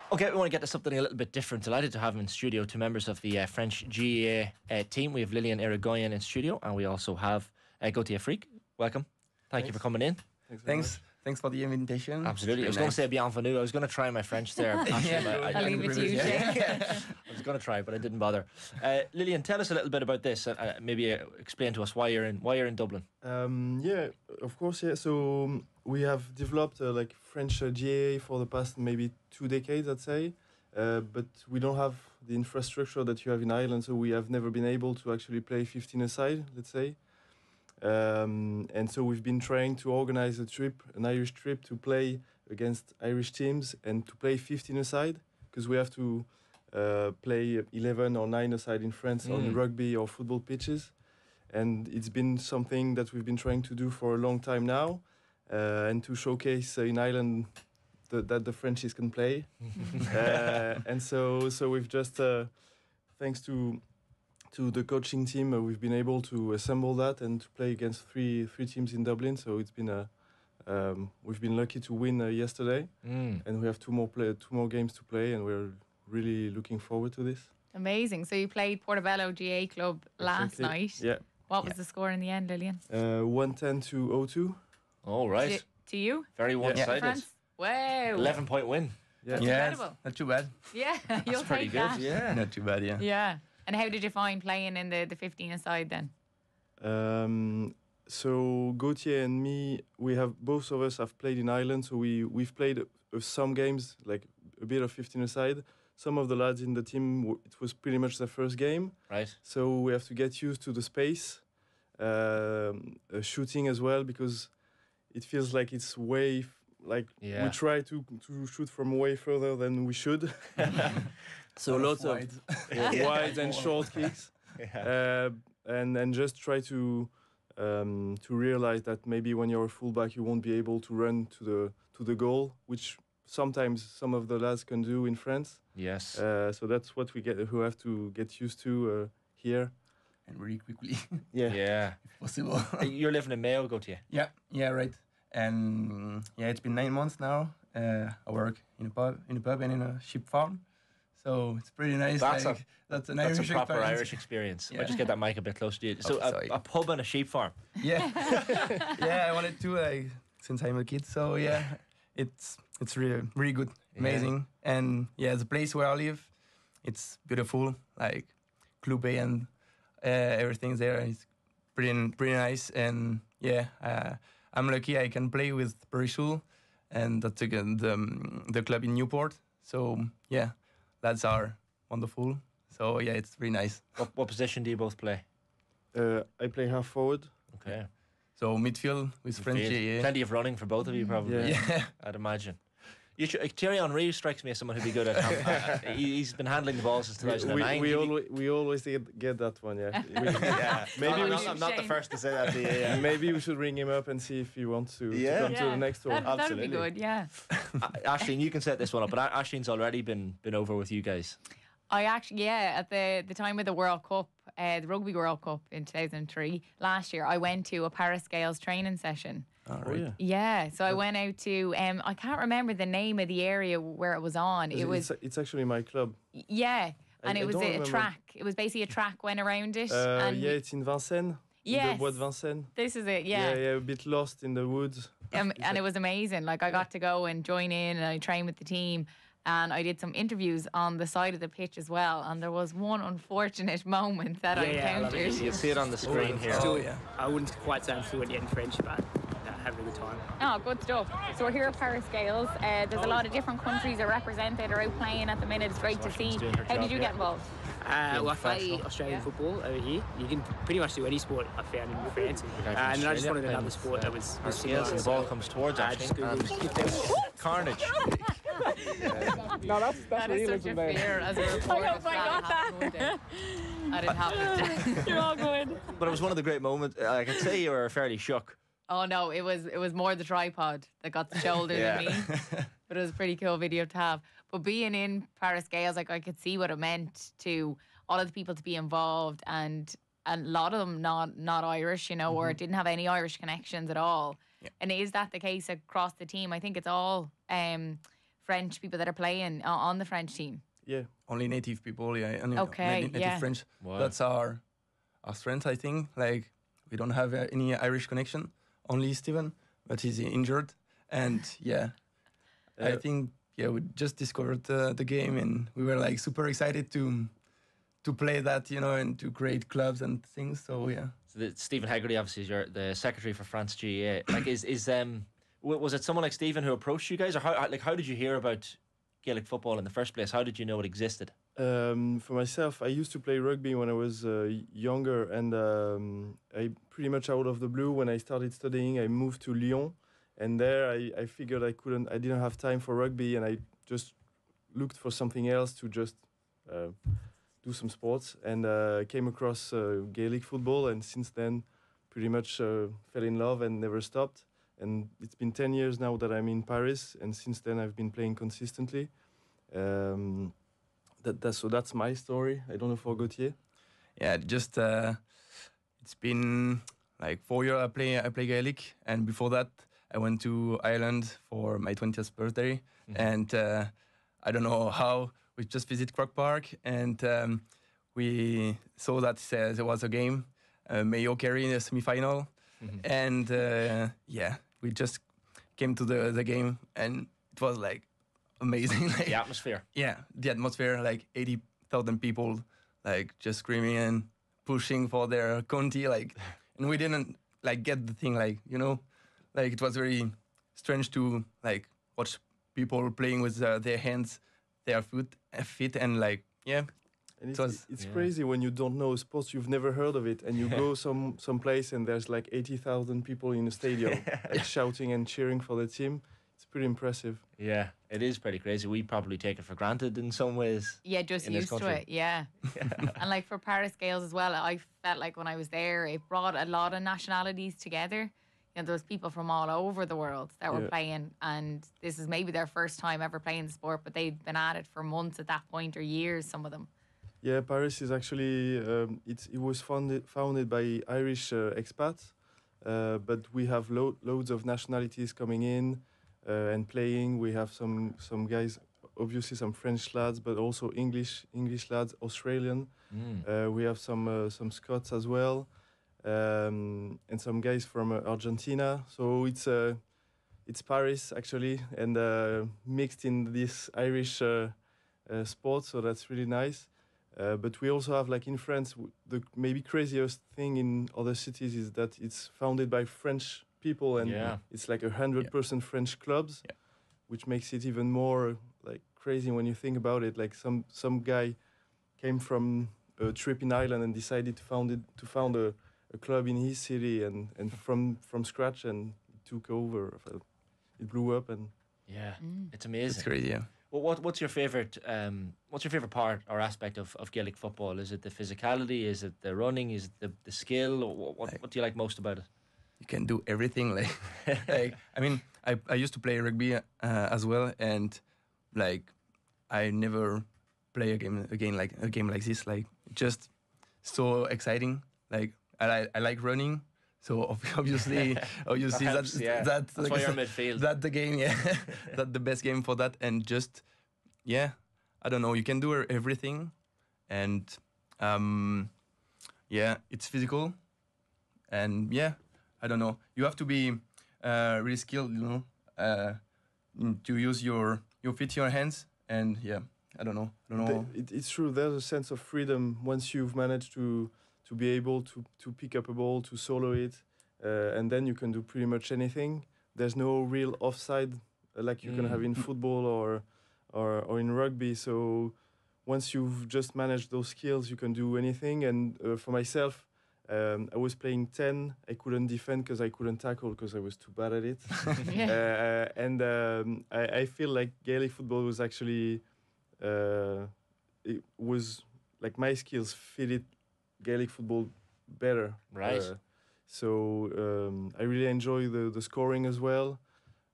Okay, we want to get to something a little bit different. Delighted to have in studio two members of the French GAA team. We have Lilian Hirigoyen in studio, and we also have Gautier Fric. Welcome. Thank you for coming in. Thanks for the invitation. Absolutely. I was going to say bienvenue. I was going to try my French there. I'll leave it to you, Shane. I was going to try, but I didn't bother. Lilian, tell us a little bit about this. Maybe explain to us why you're in Dublin. Yeah, of course. Yeah. So we have developed like French GAA for the past maybe 2 decades, I'd say. But we don't have the infrastructure that you have in Ireland, so we have never been able to actually play 15-a-side, let's say. And so we've been trying to organize an Irish trip to play against Irish teams and to play 15-a-side, because we have to play 11 or 9-a-side in France on rugby or football pitches. And it's been something that we've been trying to do for a long time now, and to showcase in Ireland that the Frenchies can play. And so we've just, thanks to the coaching team, we've been able to assemble that and to play against three teams in Dublin. So it's been we've been lucky to win yesterday, and we have two more games to play, and we're really looking forward to this. Amazing. So you played Portobello GAA Club last night. Yeah. What was the score in the end, Lilian? 110 to 0-2. All right. To you? Very one-sided. France? Wow. 11-point win. That's incredible. Not too bad. Yeah, you'll Pretty take good. that. Yeah. Not too bad, yeah. Yeah. And how did you find playing in the 15-a-side then? So Gautier and me, both of us have played in Ireland. So we've played some games, like a bit of 15-a-side. Some of the lads in the team, it was pretty much their first game. Right. So we have to get used to the space, shooting as well, because it feels like it's we try to shoot from way further than we should. So lots of wide and short kicks, and just try to realize that maybe when you're a fullback you won't be able to run to the goal, which sometimes some of the lads can do in France. Yes. So that's what we have to get used to here. And really quickly. Yeah. If possible. You're living in Mayo, Gautier. Yeah, right. And it's been 9 months now. I work in a pub and in a sheep farm. So it's pretty nice. That's a proper Irish experience. Yeah. I just get that mic a bit closer to you. So a pub and a sheep farm. Yeah. Yeah, I wanted to since I'm a kid. So yeah, it's really, really good, amazing. And yeah, the place where I live, it's beautiful. Like Club A and everything there is pretty nice. And yeah, I'm lucky I can play with Parishul, and that's the club in Newport. So yeah, lads are wonderful. So yeah, it's really nice. What position do you both play? I play half forward. Okay. So midfield with French GAA. Plenty of running for both of you, probably. Yeah. I'd imagine. Thierry Henry strikes me as someone who'd be good at. He's been handling the ball since 2009. We always get that one. Yeah. Maybe I'm not the first to say that to you. Yeah. Maybe we should ring him up and see if he wants to come to the next one. That would be good. Yeah. Aisling, you can set this one up, but Aisling's already been over with you guys. I actually, at the time of the World Cup, the Rugby World Cup in 2003, last year, I went to a Paris Scales training session. Oh, yeah. Yeah, so I went out to, I can't remember the name of the area where it was on. It's actually my club. Yeah, and it was a track. It was basically a track went around it. It's in Vincennes. Yes. In the Bois de Vincennes. This is it, yeah. Yeah, a bit lost in the woods. And it was amazing. Like, I got to go and join in, and I trained with the team. And I did some interviews on the side of the pitch as well. And there was one unfortunate moment that I encountered. You see it on the screen here. I wouldn't quite say I'm fluent yet in French, but having a good time. Oh, good stuff. So we're here at Paris Scales. There's a lot of different countries are represented or out playing at the minute. It's great to see. How did you get involved? Well, I play Australian football over here. You can pretty much do any sport I found in France. And then I just wanted another sport that was similar. The ball comes towards Ashling. Carnage. No, that's that is such a fear as a reporter. I hope I got that. I didn't have it. You're all good. But it was one of the great moments. I could say you were fairly shook. Oh no, it was more the tripod that got the shoulder than me. But it was a pretty cool video to have. But being in Paris Scales, like, I could see what it meant to all of the people to be involved, and a lot of them not Irish, or didn't have any Irish connections at all. Yeah. And is that the case across the team? I think it's all French people that are playing on the French team? Yeah. Only native people, yeah. And Okay, native yeah. French. Wow. That's our strength, I think. Like, we don't have any Irish connection. Only Steven, but he's injured. And yeah, I think we just discovered the game, and we were like super excited to play that, and to create clubs and things. So yeah. So Stephen Haggerty, obviously, is the secretary for France GAA. Like, was it someone like Stephen who approached you guys, or how did you hear about Gaelic football in the first place? How did you know it existed? For myself, I used to play rugby when I was younger, and I pretty much out of the blue, when I started studying, I moved to Lyon, and there I figured I didn't have time for rugby, and I just looked for something else to just do some sports, and came across Gaelic football, and since then, pretty much fell in love and never stopped. And it's been 10 years now that I'm in Paris, and since then I've been playing consistently. So that's my story. I don't know for Gautier. Yeah, just it's been like 4 years I play Gaelic, and before that I went to Ireland for my 20th birthday, and I don't know how, we just visited Croke Park, and we saw that there was a game, Mayo Kerry in the semi-final, and we just came to the game, and it was like amazing. Like, The atmosphere. Yeah, the atmosphere, like 80,000 people, like just screaming and pushing for their county, like, and we didn't like get the thing, like, like it was very strange to like watch people playing with their hands, their feet, and like, yeah. And it's Yeah. crazy when you don't know a sport, you've never heard of it, and you go some place and there's like 80,000 people in the stadium, like shouting and cheering for the team. It's pretty impressive. Yeah, it is pretty crazy. We probably take it for granted in some ways. Yeah, just in this used to country. it. Yeah. And like for Paris Gales as well, I felt like when I was there, it brought a lot of nationalities together. There was people from all over the world that were playing, and this is maybe their first time ever playing the sport, but they'd been at it for months at that point, or years, some of them. Yeah, Paris is actually it was founded by Irish expats, but we have loads of nationalities coming in and playing. We have some guys, obviously some French lads, but also English lads, Australian. We have some Scots as well, and some guys from Argentina. So it's Paris actually, and mixed in this Irish sport. So that's really nice. But we also have, like in France, the maybe craziest thing in other cities is that it's founded by French people, and it's like 100% French clubs, which makes it even more like crazy when you think about it. Like some guy came from a trip in Ireland and decided to found a club in his city, and from scratch, and took over. It blew up, and It's amazing. It's crazy, yeah. Well, what's your favorite part or aspect of Gaelic football? Is it the physicality? Is it the running? Is it the skill? Or what do you like most about it? You can do everything. Like, I mean, I used to play rugby as well, and like I never play a game like this. Like, just so exciting. Like I like running. So obviously Perhaps, that's why you're midfield. That's the game, that's the best game for that. And just, I don't know, you can do everything, and it's physical, and I don't know, you have to be really skilled, to use your feet, your hands, and I don't know. It's true. There's a sense of freedom once you've managed to be able to pick up a ball, to solo it, and then you can do pretty much anything. There's no real offside like you can have in football or in rugby. So once you've just managed those skills, you can do anything. And for myself, I was playing 10. I couldn't defend because I couldn't tackle because I was too bad at it. I feel like Gaelic football was actually, it was like my skills fitted Gaelic football better. Right. So I really enjoy the scoring as well.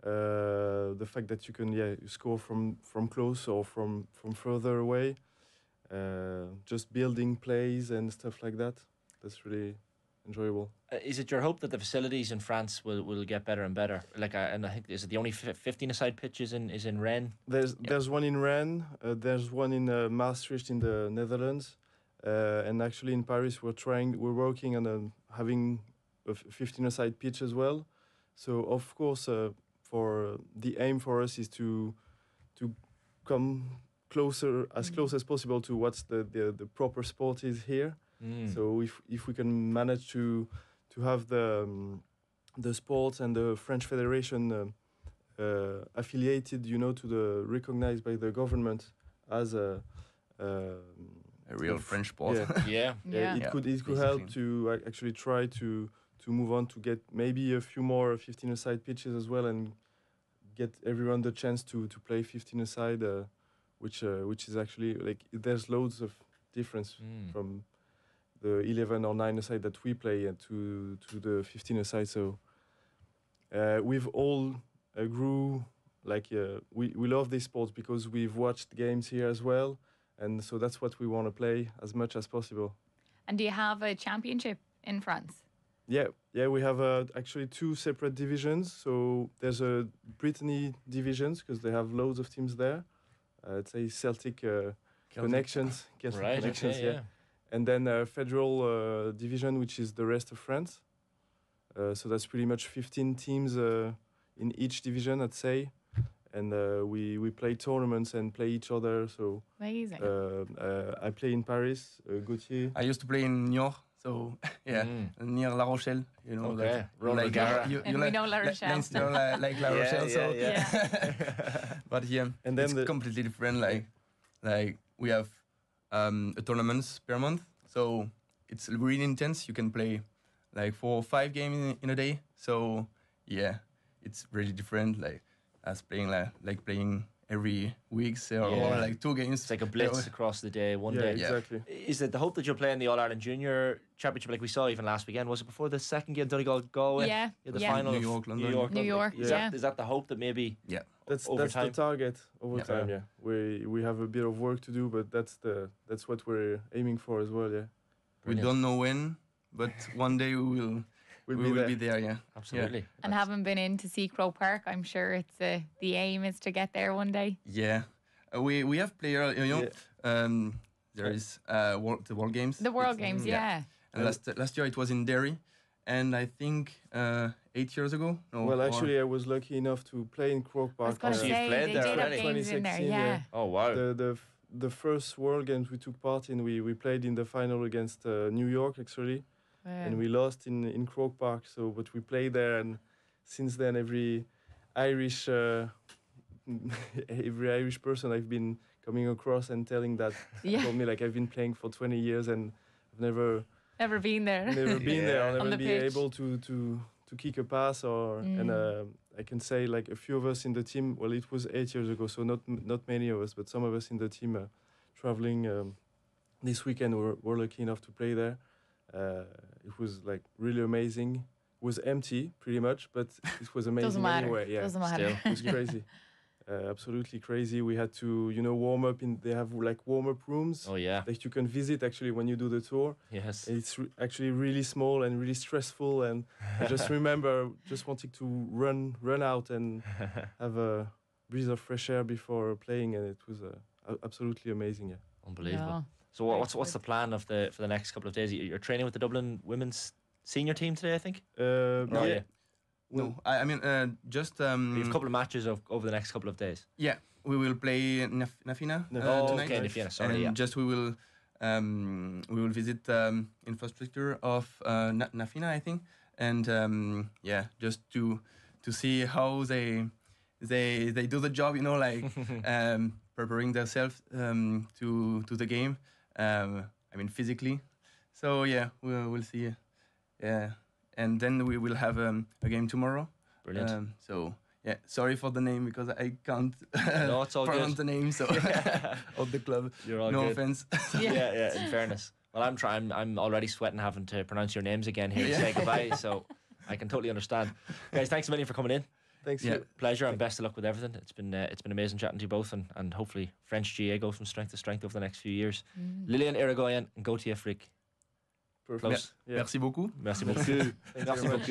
The fact that you can you score from close or from further away. Just building plays and stuff like that. That's really enjoyable. Is it your hope that the facilities in France will get better and better? Like, and I think is it the only 15-a-side pitch is in Rennes? There's one in Rennes. There's one in Maastricht in the Netherlands, and actually in Paris we're working on having a 15-a-side pitch as well. So of course, for the aim for us is to come closer as close as possible to what's the proper sport is here. So if we can manage to have the sports and the French Federation affiliated, to the recognized by the government as a real French sport. Yeah. It could help to actually try to move on to get maybe a few more 15-a-side pitches as well, and get everyone the chance to play 15-a-side, which is actually like there's loads of difference from the 11 or 9-a-side that we play to the 15-a-side. So we've all grew we love this sport because we've watched games here as well, and so that's what we want to play as much as possible. And do you have a championship in France? Yeah, we have actually 2 separate divisions. So there's a Brittany divisions because they have loads of teams there. It's a Celtic connections, Right, connections, okay, yeah. And then a federal division, which is the rest of France. So that's pretty much 15 teams in each division, I'd say. And we play tournaments and play each other. So Amazing. I play in Paris, Gautier. I used to play in Niort, so near La Rochelle. Okay. Like, we know La Rochelle. Leinster, like La Rochelle. So but and then it's completely different. Like we have a tournaments per month, so it's really intense. You can play like 4 or 5 games in a day. So yeah, it's really different. Like as playing like playing every week or like 2 games. It's like a blitz across the day, one Yeah, day. exactly. Is it the hope that you'll play in the All-Ireland Junior Championship like we saw even last weekend? Was it before the second game, Donegal Galway? Yeah, The final New of York, London. New York, Is that the hope that maybe That's over the time? target over time. Yeah, we have a bit of work to do, but that's what we're aiming for as well. Yeah, We don't know when, but one day we will be there. Yeah, Absolutely. And having been in to see Croke Park, I'm sure it's the aim is to get there one day. Yeah. We have players. There is the World Games. The World Games, yeah. And last year it was in Derry, and I think 8 years ago. No, well, actually, I was lucky enough to play in Croke I was Park. going to So you've say, played they there did have already? games in there, 2016, yeah. Oh, wow. The first World Games we took part in, we played in the final against New York actually, and we lost in Croke Park. So, but we played there, and since then every Irish person I've been coming across and telling that told me like I've been playing for 20 years and I've never been there. there. I'll On never the be pitch. able to kick a pass and I can say like a few of us in the team. Well, it was 8 years ago, so not many of us, but some of us in the team traveling this weekend were lucky enough to play there. It was like really amazing. It was empty pretty much, but it was amazing Doesn't matter. anyway. Yeah, Doesn't matter. it was crazy. Absolutely crazy. We had to, warm up they have like warm-up rooms Oh, yeah. that you can visit actually when you do the tour. Yes. It's actually really small and really stressful, and I just remember just wanting to run out and have a breeze of fresh air before playing, and it was absolutely amazing. Yeah. Unbelievable. Yeah. So what's the plan for the next couple of days? You're training with the Dublin women's senior team today, I think? Yeah. No, I mean just You have a couple of matches over the next couple of days. yeah, we will play Nafina tonight. Okay, Nafina, sorry, and yeah. just we will visit infrastructure of Nafina, I think, and just to see how they do the job, like preparing themselves to the game. I mean physically. So yeah, we'll see. Yeah, and then we will have a game tomorrow. Brilliant. So yeah, sorry for the name because I can't No, it's all pronounce good. the name of the club. You're all no good. offense. Yeah. In fairness, well, I'm already sweating having to pronounce your names again here to say goodbye. So I can totally understand. Guys, thanks a million for coming in. Thanks. Yeah. Pleasure and best of luck with everything. It's been amazing chatting to you both, and hopefully French GAA goes from strength to strength over the next few years. Lilian Hirigoyen and Gautier Fric. Perfect. Merci beaucoup. Merci beaucoup. Thank you very much.